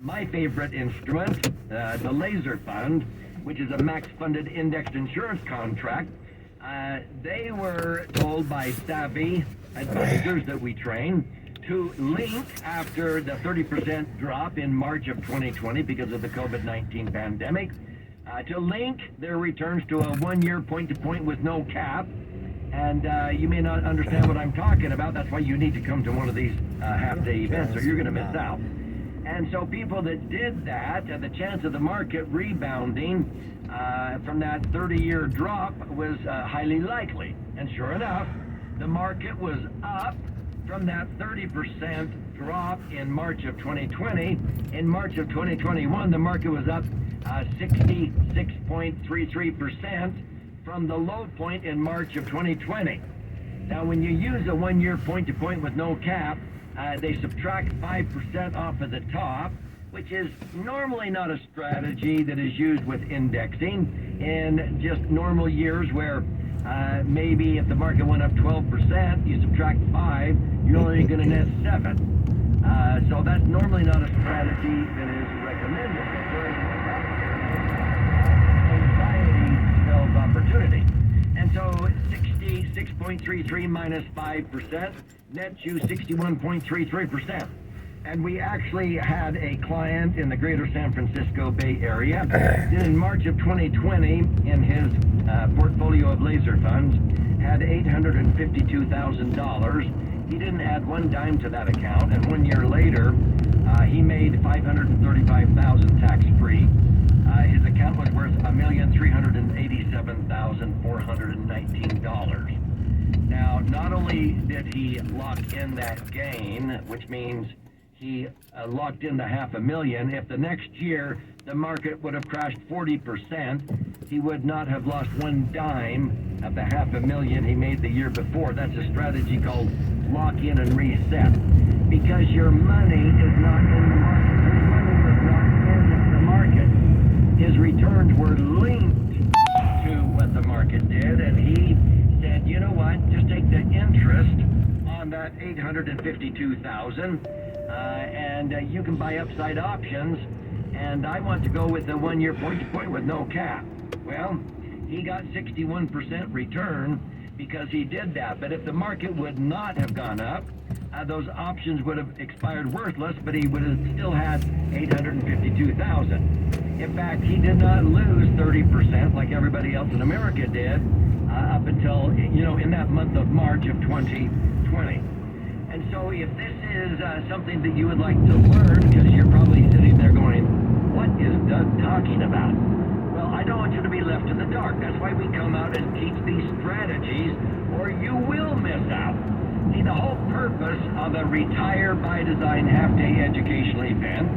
my favorite instrument, the laser fund, which is a max-funded indexed insurance contract. They were told by savvy advisors that we train to link after the 30% drop in March of 2020 because of the COVID-19 pandemic, to link their returns to a one-year point-to-point with no cap. And you may not understand what I'm talking about. That's why you need to come to one of these half-day events or you're going to miss out. And so people that did that, the chance of the market rebounding from that 30-year drop was highly likely. And sure enough, the market was up from that 30% drop in March of 2020. In March of 2021, the market was up 66.33% from the low point in March of 2020. Now, when you use a one-year point-to-point with no cap, they subtract 5% off of the top, which is normally not a strategy that is used with indexing in just normal years where maybe if the market went up 12%, you subtract 5, you're only going to net 7. So that's normally not a strategy that is recommended. Anxiety spells opportunity. And so 66.33 minus 5% nets you 61.33%. And we actually had a client in the greater San Francisco Bay Area in March of 2020 in his portfolio of laser funds had $852,000. He didn't add one dime to that account, and 1 year later he made $535,000 tax-free. His account was worth $1,387,419. Now, not only did he lock in that gain, which means he locked in the $500,000. If the next year the market would have crashed 40%, he would not have lost one dime of the $500,000 he made the year before. That's a strategy called lock in and reset. Because your money is not in the market. His money was not in the market. His returns were linked to what the market did, and he said, you know what, just take the interest on that $852,000 and you can buy upside options, and I want to go with the one-year point-to-point with no cap. Well, he got 61% return because he did that, but if the market would not have gone up, those options would have expired worthless, but he would have still had $852,000. In fact, he did not lose 30% like everybody else in America did up until, in that month of March of 2020. And so if this is something that you would like to learn, because you're probably sitting there going, what is Doug talking about? Well, I don't want you to be left in the dark. That's why we come out and teach these strategies, or you will miss out. See, the whole purpose of a Retire by Design half-day educational event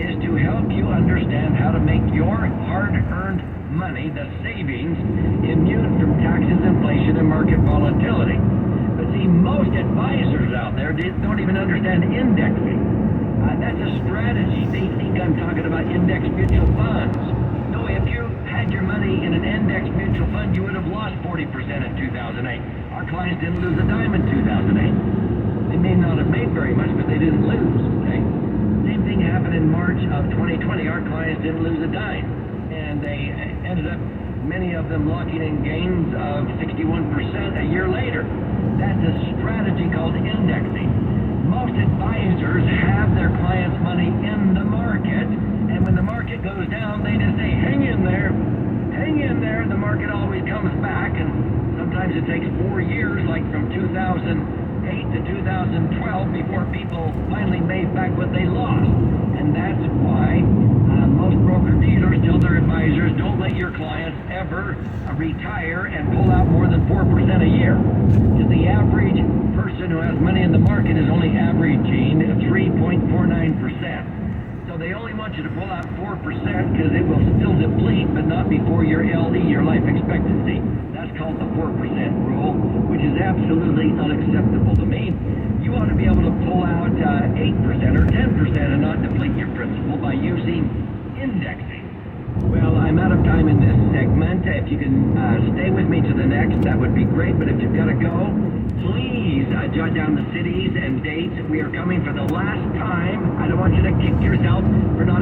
is to help you understand how to make your hard-earned money, the savings, immune from taxes, inflation, and market volatility. But see, most advisors out there don't even understand indexing. That's a strategy. They think I'm talking about index mutual funds. No, if you had your money in an index mutual fund, you would have lost 40% in 2008. Our clients didn't lose a dime in 2008. They may not have made very much, but they didn't lose, okay? Same thing happened in March of 2020. Our clients didn't lose a dime. And they ended up, many of them, locking in gains of 61% a year later. That's a strategy called indexing. Most advisors have their clients' money in the market, and when the market goes down, they just say, hang in there, the market always comes back, and sometimes it takes 4 years, like from 2008 to 2012, before people finally made back what they lost. And that's why most broker-dealers tell their advisors, don't let your clients ever retire and pull out more than 4% a year. Because the average person who has money in the market is only averaging 3.49%. So they only want you to pull out 4% because it will still deplete, but not before your LE, your life expectancy. That's called the 4% rule, which is absolutely unacceptable to me. You ought to be able to pull out 8% or 10% and not deplete your principal by using indexing. Well, I'm out of time in this segment. If you can stay with me to the next, that would be great. But if you've got to go, please jot down the cities and dates. We are coming for the last time. I don't want you to kick yourself for not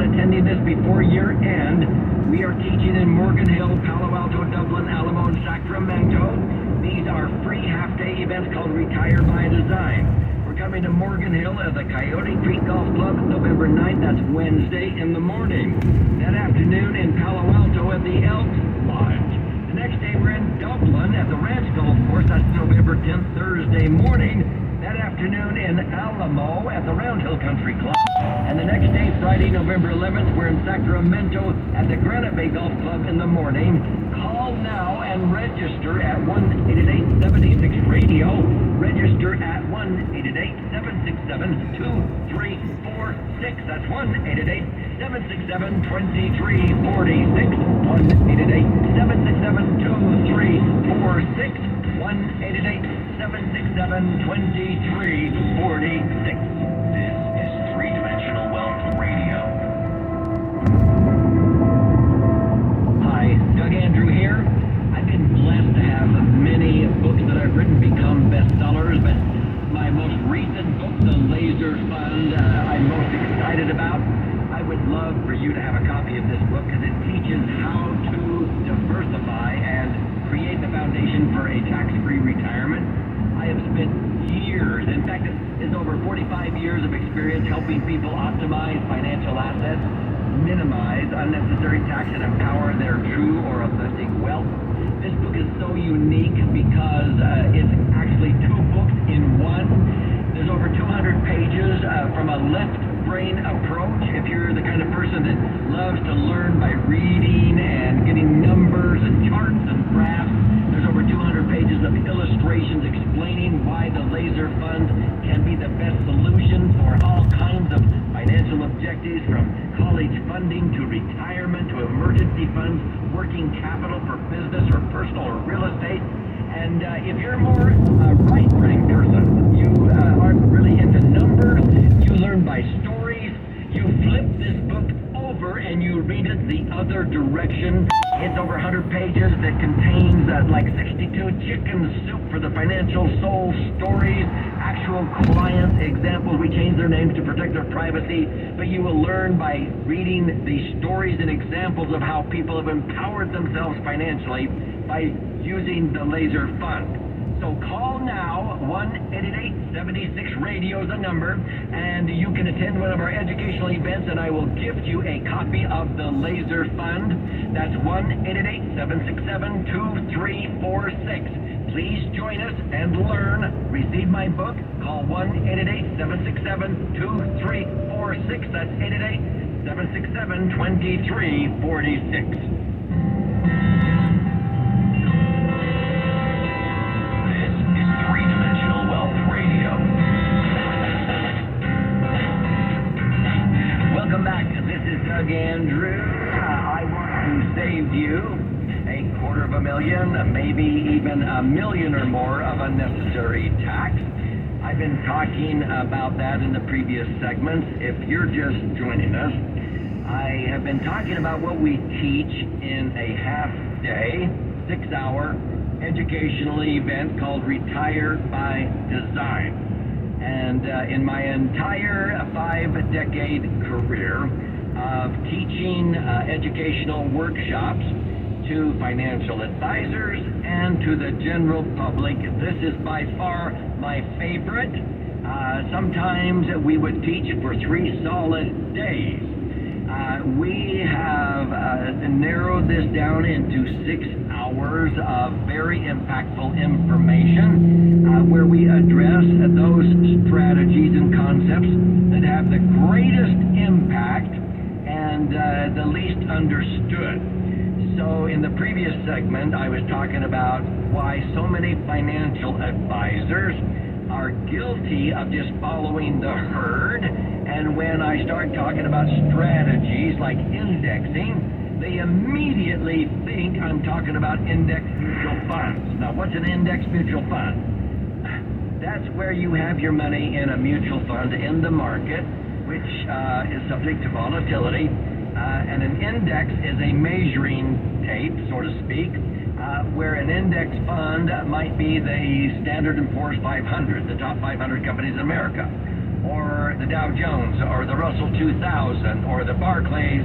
just before year end. We are teaching in Morgan Hill, Palo Alto, Dublin, Alamo, and Sacramento. These are free half-day events called Retire by Design. We're coming to Morgan Hill at the Coyote Creek Golf Club November 9th. That's Wednesday in the morning. That afternoon in Palo Alto at the Elk Lodge. The next day we're in Dublin at the Ranch Golf Course. That's November 10th, Thursday morning. That afternoon in Alamo at the Round Hill Country Club. And the next day, Friday, November 11th, we're in Sacramento at the Granite Bay Golf Club in the morning. Call now and register at 1-888-76-RADIO. Register at 1-888-767-2346. That's 1-888-767-2346. 1-888-767-2346. 1-888-767-2346. This is Three-Dimensional Wealth Radio. Hi, Doug Andrew here. I've been blessed to have many books that I've written become bestsellers, but my most recent book, The Laser Fund, I'm most excited about. I would love for you to have a copy of this book because it teaches how to diversify and create the foundation for a tax-free retirement. I have spent years, in fact, it's over 45 years of experience helping people optimize financial assets, minimize unnecessary tax, and empower their true or authentic wealth. This book is so unique because it's actually two books in one. There's over 200 pages from a left brain approach. If you're the kind of person that loves to learn by reading and getting numbers and charts and graphs, there's over 200 pages of illustrations explaining why the laser fund can be the best solution for all kinds of financial objectives, from college funding to retirement to emergency funds, working capital for business or personal or real estate. And if you're more a right-brain person, you aren't really into numbers, you learn by stories, you flip this book over and you read it the other direction. It's over 100 pages that contains like 62 chicken soup for the financial soul stories, actual client examples. We change their names to protect their privacy, but you will learn by reading the stories and examples of how people have empowered themselves financially by using the laser fund. So call now, 1-888-76-RADIO is the number, and you can attend one of our educational events, and I will gift you a copy of the Laser Fund. That's 1-888-767-2346. Please join us and learn. Receive my book. Call 1-888-767-2346. That's 888-767-2346. Welcome back. This is Doug Andrew. I want to save you $250,000, maybe even $1 million or more of unnecessary tax. I've been talking about that in the previous segments. If you're just joining us, I have been talking about what we teach in a half-day, 6-hour educational event called Retire by Design. And in my entire 5-decade career of teaching educational workshops to financial advisors and to the general public, this is by far my favorite. Sometimes we would teach for 3 solid days. We have narrowed this down into 6 hours of very impactful information where we address those strategies and concepts that have the greatest impact and the least understood. So in the previous segment, I was talking about why so many financial advisors are guilty of just following the herd, and when I start talking about strategies like indexing, they immediately think I'm talking about index mutual funds. Now, what's an index mutual fund? That's where you have your money in a mutual fund in the market, which is subject to volatility, and an index is a measuring tape, so to speak, where an index fund might be the Standard & Poor's 500, the top 500 companies in America, or or the Dow Jones or the Russell 2000 or the Barclays